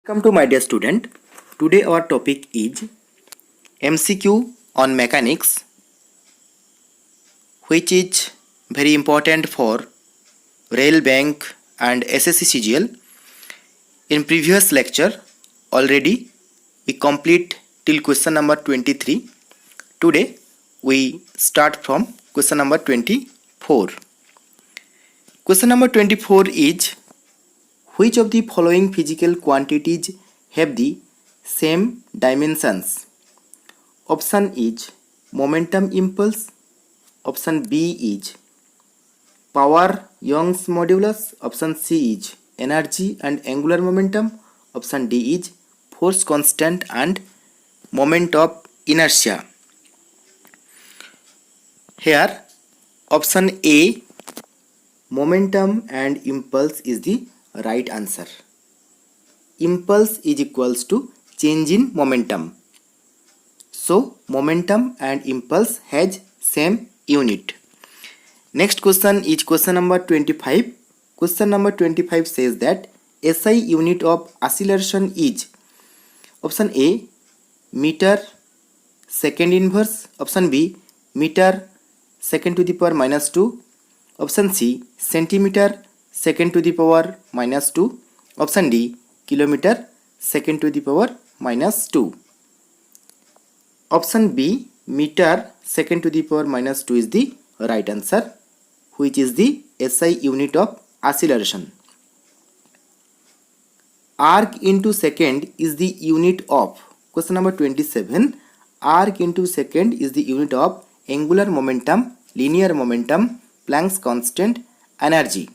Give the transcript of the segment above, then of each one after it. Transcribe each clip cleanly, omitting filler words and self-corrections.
Welcome to my dear student. Today our topic is MCQ on mechanics, which is very important for Rail Bank and SSC CGL. In previous lecture already we complete till question number 23. Today we start from question number 24. Question number 24 is, which of the following physical quantities have the same dimensions? Option is momentum impulse. Option B is power Young's modulus. Option C is energy and angular momentum. Option D is force constant and moment of inertia. Here option A, momentum and impulse, is the right answer. Impulse is equals to change in momentum. So momentum and impulse has same unit. Next question is question number 25. Question number 25 says that SI unit of acceleration is option A, meter second inverse. Option B, meter second to the power minus 2. Option C, centimeter second to the power minus 2. Option D, kilometer second to the power minus 2. Option B, meter second to the power minus 2, is the right answer, which is the SI unit of acceleration. Arc into second is the unit of, question number 27, arc into second is the unit of angular momentum, linear momentum, Planck's constant, energy.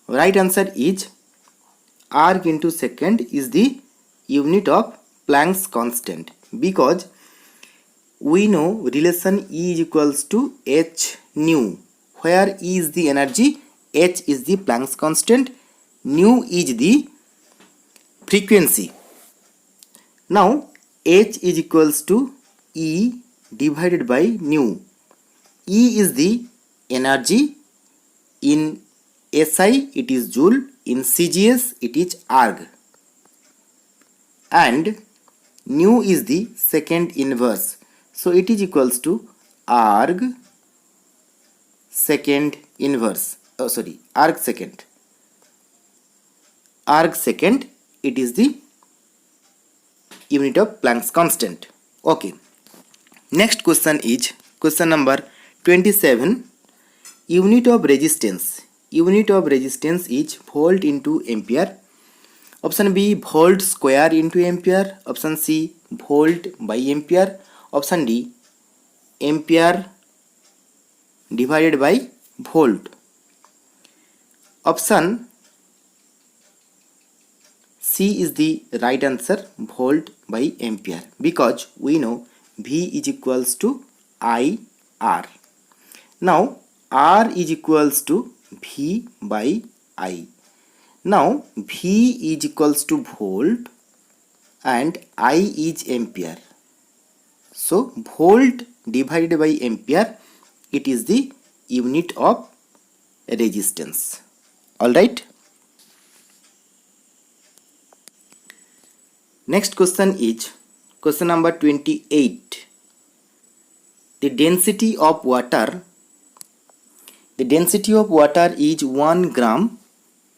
Right answer is arc into second is the unit of Planck's constant, because we know relation E is equals to h nu, where E is the energy, h is the Planck's constant, nu is the frequency. Now h is equals to E divided by nu. E is the energy, in SI it is joule, in CGS it is arg, and nu is the second inverse, so it is equals to arg second inverse, arg second, it is the unit of Planck's constant. Okay, next question is question number 27. Unit of resistance is volt into ampere. Option B, volt square into ampere. Option C, volt by ampere. Option D, ampere divided by volt. Option C is the right answer, volt by ampere, because we know V is equals to IR. Now R is equals to V by I. Now V is equals to volt and I is ampere. So volt divided by ampere, it is the unit of resistance. Alright. Next question is question number 28. The density of water is 1 gram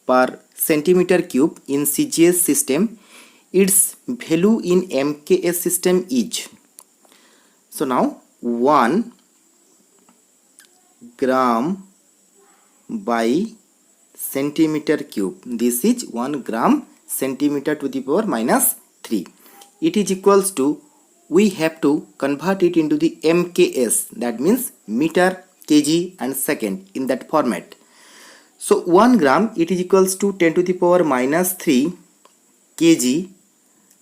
per centimeter cube in CGS system. Its value in MKS system is, so now 1 gram by centimeter cube, this is 1 gram centimeter to the power minus 3. It is equals to, we have to convert it into the MKS, that means meter, kg and second, in that format. So 1 gram, it is equals to 10 to the power minus 3 kg,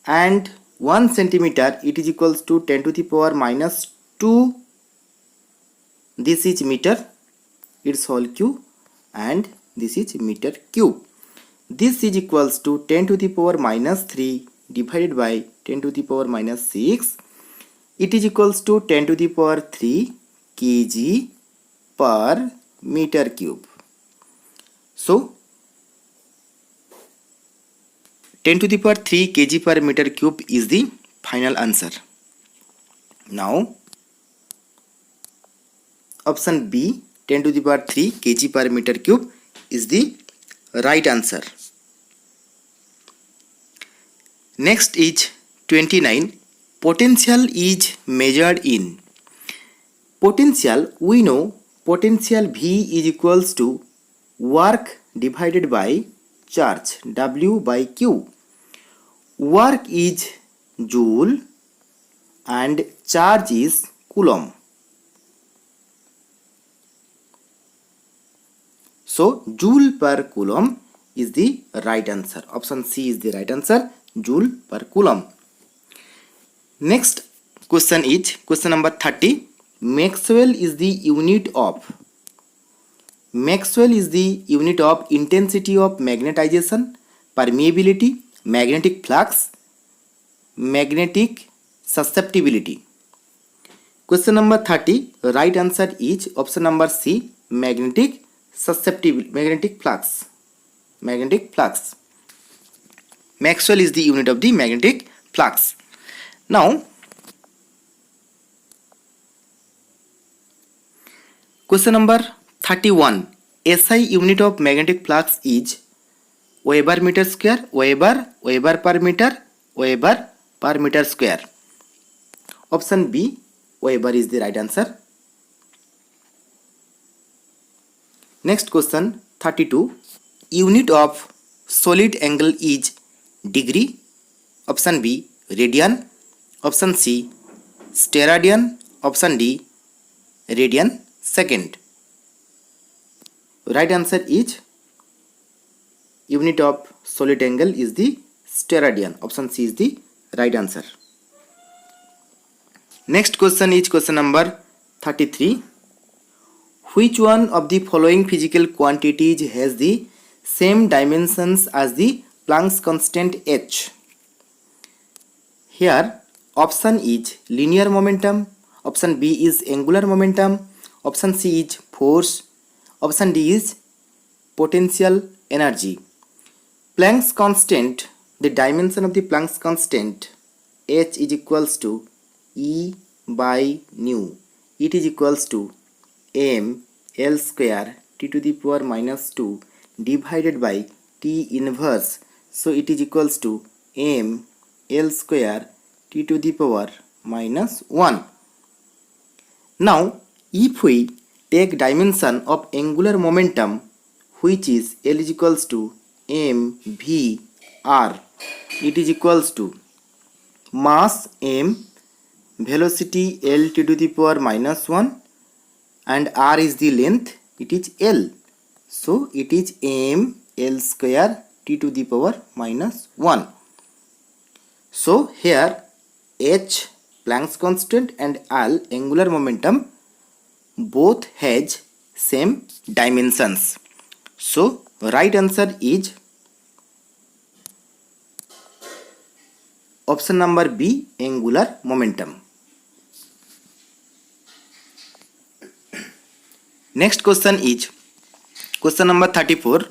and 1 centimeter, it is equals to 10 to the power minus 2, this is meter, its whole cube, and this is meter cube. This is equals to 10 to the power minus 3 divided by 10 to the power minus 6, it is equals to 10 to the power 3 kg per meter cube. So 10 to the power 3 kg per meter cube is the final answer. Now option B, 10 to the power 3 kg per meter cube is the right answer. Next is 29. Potential is measured in. Potential, we know potential V is equals to work divided by charge, W by Q. Work is joule and charge is coulomb. So joule per coulomb is the right answer. Option C is the right answer, joule per coulomb. Next question is question number 30. Maxwell is the unit of intensity of magnetization, permeability, magnetic flux, magnetic susceptibility. Question number 30, right answer is option number C, magnetic susceptibility, magnetic flux. Maxwell is the unit of the magnetic flux. Now question number 31. SI unit of magnetic flux is Weber meter square, Weber per meter, Weber per meter square. Option B, Weber is the right answer. Next question 32. Unit of solid angle is degree. Option B, radian. Option C, steradian. Option D, radian second. Right answer is unit of solid angle is the steradian. Option C is the right answer. Next question is question number 33. Which one of the following physical quantities has the same dimensions as the Planck's constant h? Here option is linear momentum, option B is angular momentum, option C is force, option D is potential energy. Planck's constant, the dimension of the Planck's constant h is equals to E by nu. It is equals to m L square t to the power minus 2 divided by t inverse. So it is equals to m L square t to the power minus 1. Now if we take dimension of angular momentum, which is L is equals to mv r, it is equals to mass m, velocity L t to the power minus 1, and r is the length, it is L. So it is m L square t to the power minus 1. So here h, Planck's constant, and L, angular momentum, both has same dimensions. So right answer is option number B, angular momentum. Next question is question number 34.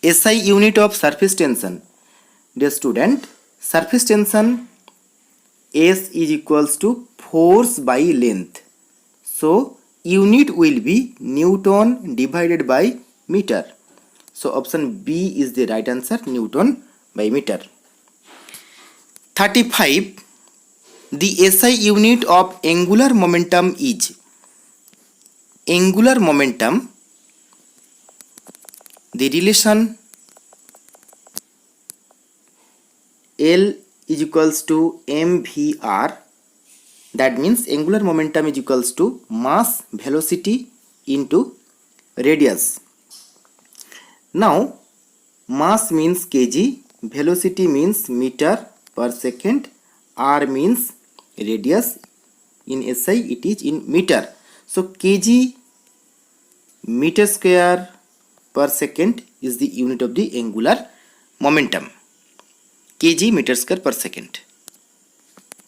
SI unit of surface tension. Dear student, surface tension S is equals to force by length. So unit will be Newton divided by meter. So option B is the right answer, Newton by meter. 35. The SI unit of angular momentum is. Angular momentum, the relation L is equals to mvr, that means angular momentum is equals to mass velocity into radius. Now mass means kg, velocity means meter per second, r means radius, in SI it is in meter. So kg meter square per second is the unit of the angular momentum. Kg meter square per second.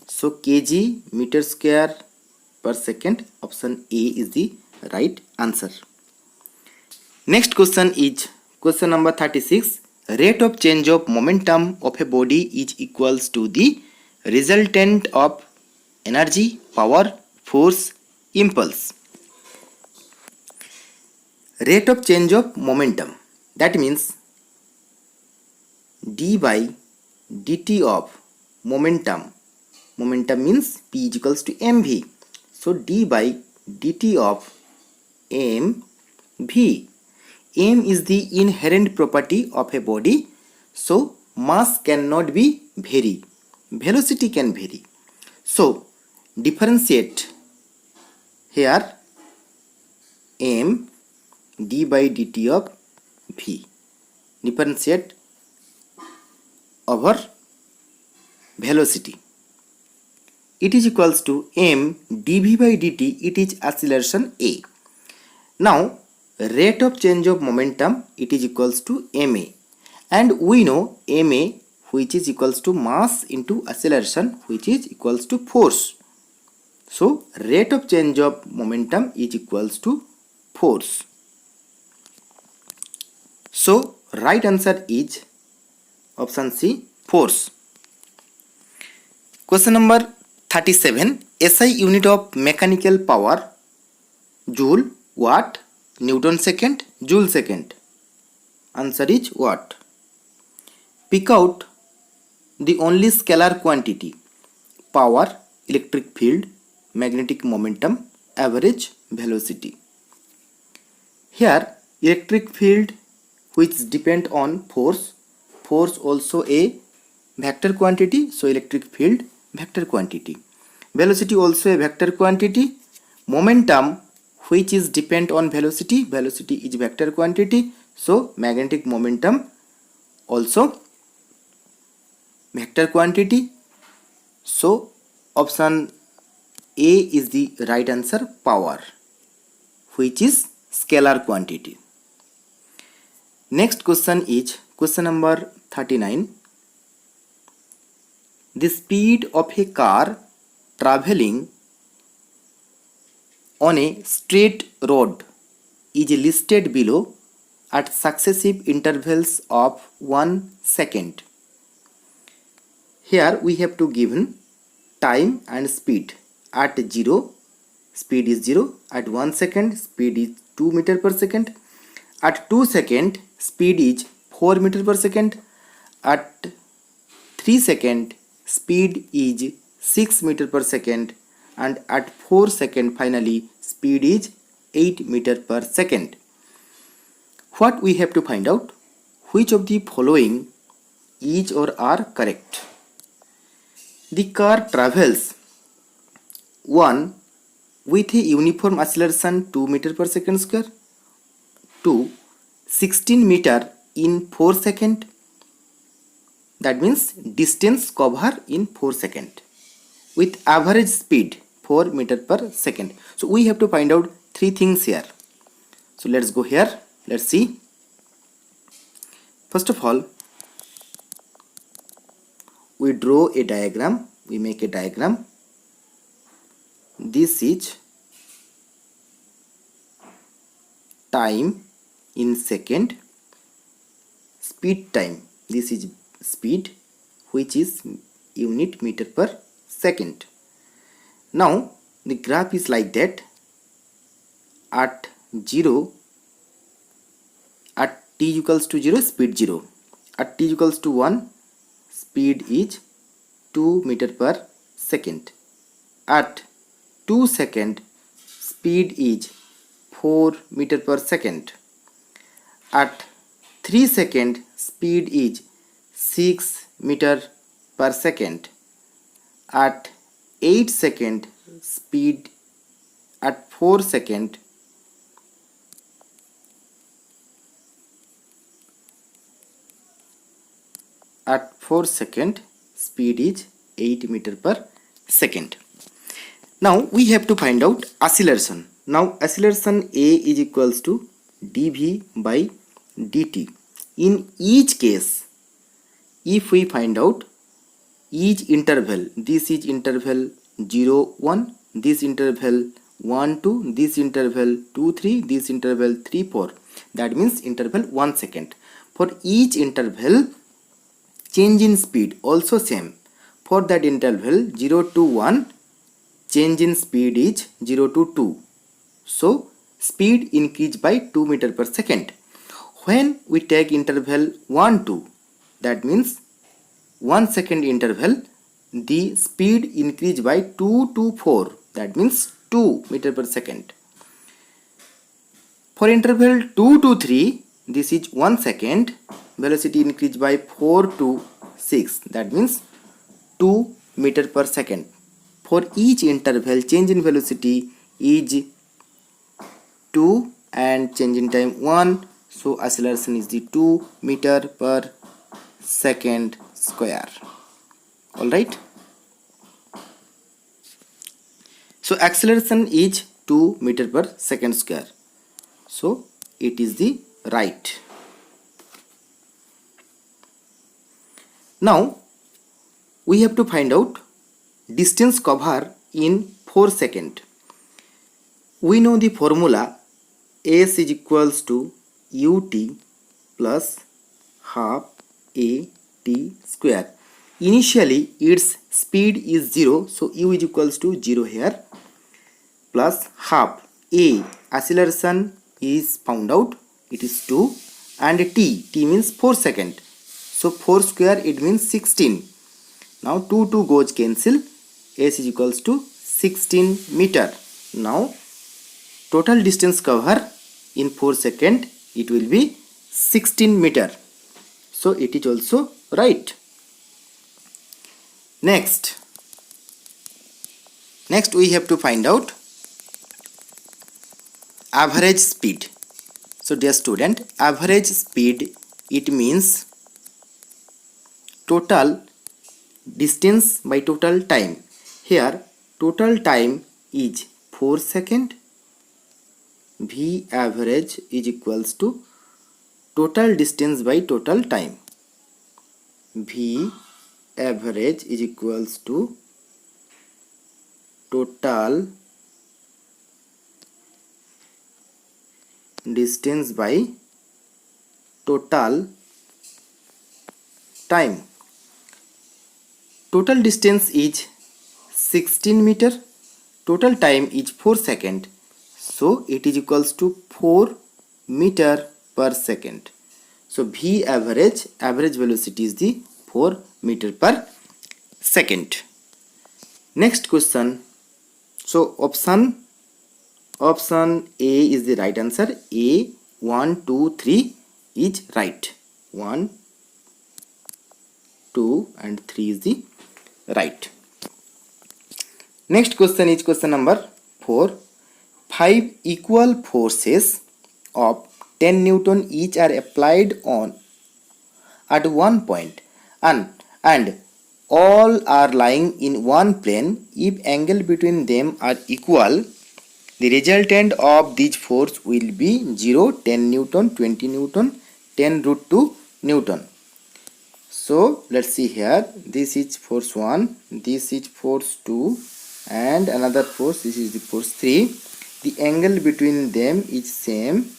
So kg meter square per second, option A is the right answer. Next question is question number 36. rate of change of momentum of a body is equals to the resultant of energy, power, force, impulse. Rate of change of momentum, that means d by dt of momentum. Momentum means p is equals to mv. So d by dt of mv. M is the inherent property of a body. So mass cannot be vary. Velocity can vary. So differentiate here m d by dt of v. Differentiate over velocity. It is equals to m dv by dt. It is acceleration a. Now rate of change of momentum, it is equals to ma, and we know ma, which is equals to mass into acceleration, which is equals to force. So rate of change of momentum is equals to force. So right answer is option C, force. Question number 37. SI unit of mechanical power, joule, watt, Newton second, joule second. Answer is watt. Pick out the only scalar quantity: power, electric field, magnetic momentum, average velocity. Here electric field, which depend on force, force also a vector quantity, so electric field vector quantity. Velocity also a vector quantity. Momentum, which is depend on velocity, velocity is vector quantity, so magnetic momentum also vector quantity. So option A is the right answer, power, which is scalar quantity. Next question is question number 39. The speed of a car traveling on a straight road is listed below at successive intervals of 1 second. Here we have to given time and speed. At 0, speed is 0. At 1 second, speed is 2 meter per second. At 2 second, speed is 4 meter per second. At 3 second, speed is 6 meter per second. And at 4 second, finally, speed is 8 meter per second. What we have to find out? Which of the following is or are correct? The car travels 1. With a uniform acceleration 2 meter per second square. 2. 16 meter in 4 second. That means distance cover in 4 second. With average speed 4 meter per second. So we have to find out 3 things here. So let's go here. Let's see. First of all, we draw a diagram. We make a diagram. This is time in second, speed time. This is speed, which is unit meter per second. Now the graph is like that. At 0, at t equals to 0, speed 0. At t equals to 1, speed is 2 meter per second. At 2 second, speed is 4 meter per second. At 3 second, speed is 6 meter per second. At 8 second, speed, at 4 second, speed is 8 meter per second. Now we have to find out acceleration. Now acceleration A is equals to dv by dt. In each case, if we find out each interval, this is interval 0 1, this interval 1 2, this interval 2 3, this interval 3 4, that means interval 1 second. For each interval, change in speed also same. For that interval 0 to 1, change in speed is 0 to 2. So speed increase by 2 meter per second. When we take interval 1 to, that means 1 second interval, the speed increase by 2 to 4, that means 2 meter per second. For interval 2 to 3, this is 1 second, velocity increase by 4 to 6, that means 2 meter per second. For each interval, change in velocity is 2 and change in time 1. So acceleration is the 2 meter per second square. Alright. So acceleration is 2 meter per second square. So it is the right. Now we have to find out distance cover in 4 seconds. We know the formula S is equals to ut plus half at square. Initially its speed is 0, so u is equals to 0 here, plus half a, acceleration is found out, it is 2, and t means 4 second, so 4 square it means 16. Now 2 goes cancel, s is equals to 16 meter. Now total distance cover in 4 second, it will be 16 meter. So it is also right. Next we have to find out average speed. So dear student, average speed, it means total distance by total time. Here total time is 4 second. V average is equals to total distance by total time. V average is equals to total distance by total time. Total distance is 16 meter, total time is 4 second, so it is equals to 4 meter per second. So V average velocity is the 4 meter per second. Next question. So option A is the right answer. A 1 2 3 is right. 1 2 and 3 is the right. Next question is question number 4. 5 equal forces of 10 Newton each are applied on at one point and all are lying in one plane. If angle between them are equal, the resultant of these force will be 0, 10 Newton, 20 Newton, 10 root 2 Newton. So let's see here. This is force 1, this is force 2, and another force, this is the force 3. The angle between them is same,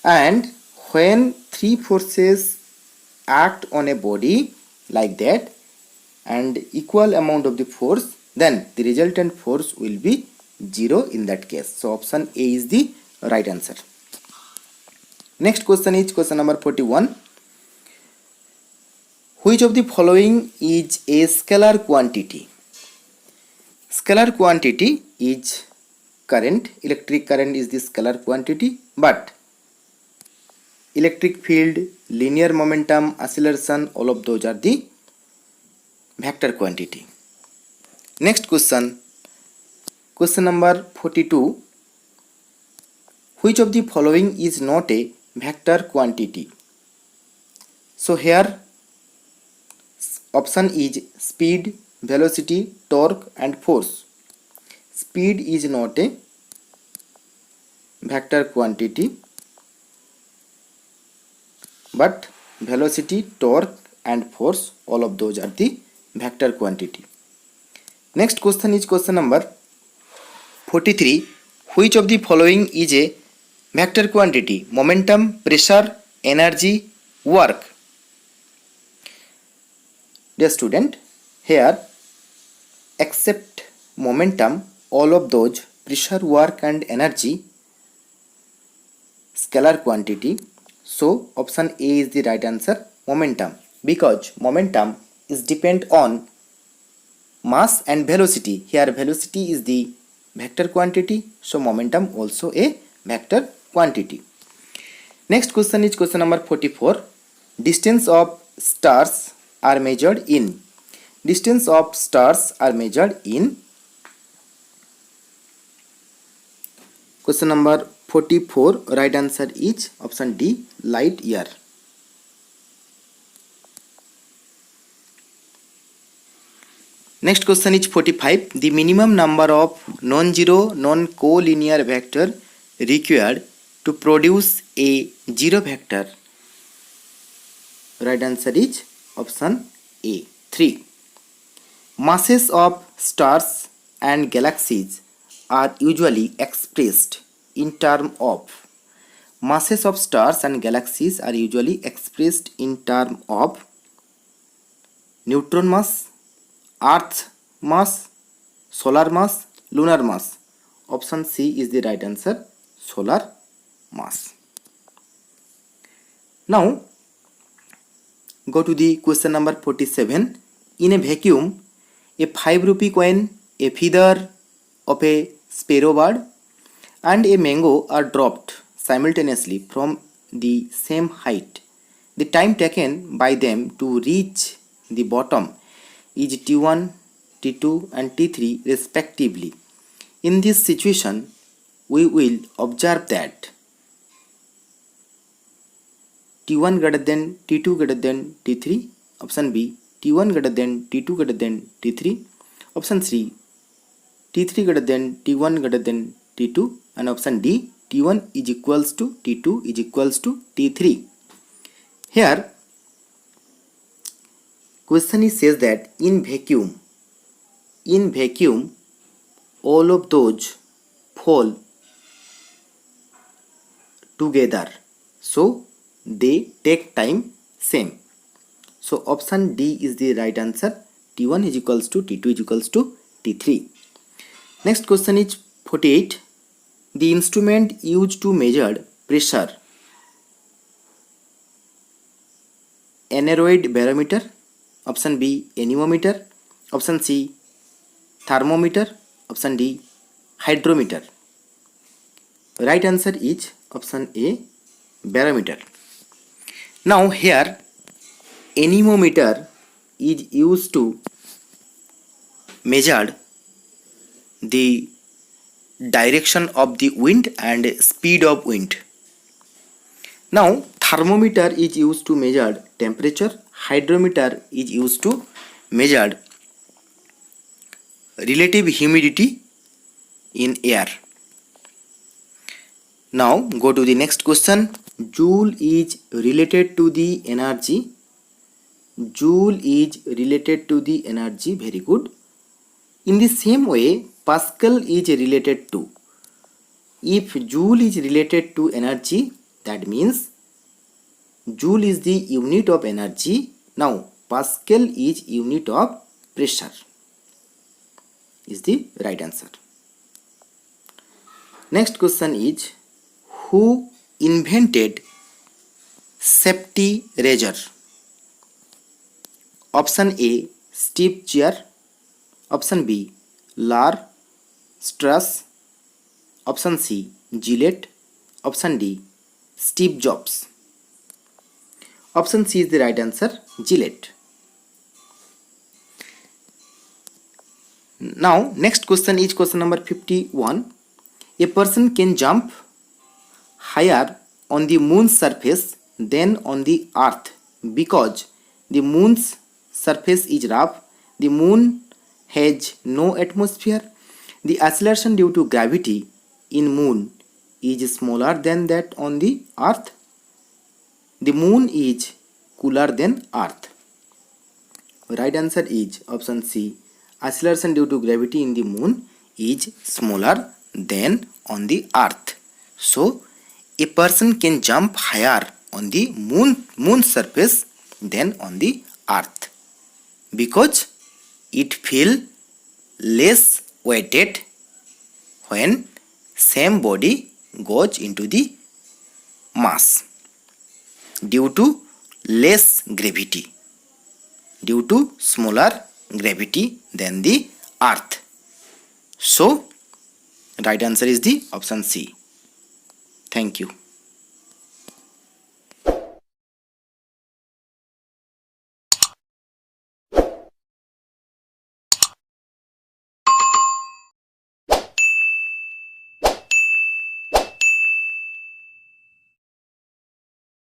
and when 3 forces act on a body like that and equal amount of the force, then the resultant force will be 0 in that case. So option A is the right answer. Next question is question number 41. Which of the following is a scalar quantity? Scalar quantity is current. Electric current is the scalar quantity, but electric field, linear momentum, acceleration, all of those are the vector quantity. Next question. Question number 42. Which of the following is not a vector quantity? So here option is speed, velocity, torque and force. Speed is not a vector quantity, but velocity, torque and force, all of those are the vector quantity. Next question is question number 43. Which of the following is a vector quantity? Momentum, pressure, energy work. Dear student, here except momentum, all of those pressure, work and energy scalar quantity. So option A is the right answer, momentum, because momentum is depend on mass and velocity. Here velocity is the vector quantity, so momentum also a vector quantity. Next question is question number 44. Distance of stars are measured in. Distance of stars are measured in. Question number 44, right answer is option D, light year. Next question is 45. The minimum number of non-zero non-collinear vector required to produce a zero vector. Right answer is option A, 3. Masses of stars and galaxies are usually expressed in terms of. Masses of stars and galaxies are usually expressed in terms of neutron mass, earth mass, solar mass, lunar mass. Option C is the right answer, solar mass. Now go to the question number 47. In a vacuum, a 5 rupee coin, a feather of a sparrow bird and a mango are dropped simultaneously from the same height. The time taken by them to reach the bottom is T1, T2 and T3 respectively. In this situation, we will observe that T1 greater than T2 greater than T3. Option B, T1 greater than T2 greater than T3. Option C, T3 greater than T1 greater than T2. And option D, T1 is equals to T2 is equals to T3. Here question is says that in vacuum all of those fall together, so they take time same. So option D is the right answer, T1 is equals to T2 is equals to T3. Next question is 48. The instrument used to measure pressure, aneroid barometer. Option B, anemometer. Option C, thermometer. Option D, hydrometer. Right answer is option A, barometer. Now here anemometer is used to measure the direction of the wind and speed of wind. Now thermometer is used to measure temperature. Hydrometer is used to measure relative humidity in air. Now go to the next question. Joule is related to the energy. Joule is related to the energy. Very good. In the same way, Pascal is related to. If Joule is related to energy, that means Joule is the unit of energy. Now Pascal is unit of pressure. Is the right answer. Next question is, who invented safety razor? Option A, Steve Chair. Option B, Lar Strass. Option C, Gillette. Option D, Steve Jobs. Option C is the right answer, Gillette. Now next question is question number 51. A person can jump higher on the moon's surface than on the earth because the moon's surface is rough. The moon has no atmosphere. The acceleration due to gravity in moon is smaller than that on the earth. The moon is cooler than earth. Right answer is option C. Acceleration due to gravity in the moon is smaller than on the earth. So a person can jump higher on the moon surface than on the earth, because it feel less weighted when same body goes into the mass due to less gravity, due to smaller gravity than the earth. So right answer is the option C. Thank you.